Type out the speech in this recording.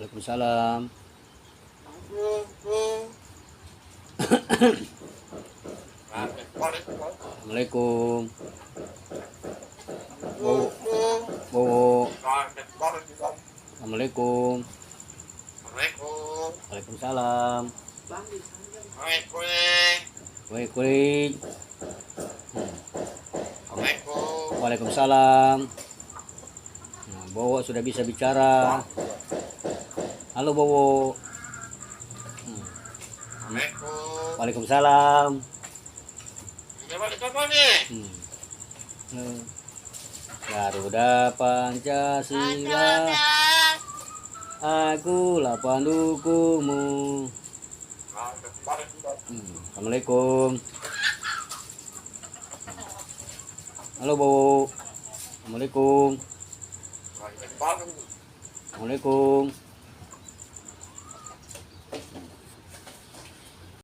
Waalaikumsalam. Assalamualaikum. Bowo. Bowo. Assalamualaikum. Waalaikumsalam. Kue kuring. Waalaikumsalam. Nah, Bowo sudah bisa bicara. Halo Bowo. Waalaikumsalam. Garuda Pancasila, akulah pendukungmu. Assalamualaikum. Halo Bowo. Assalamualaikum. Assalamualaikum.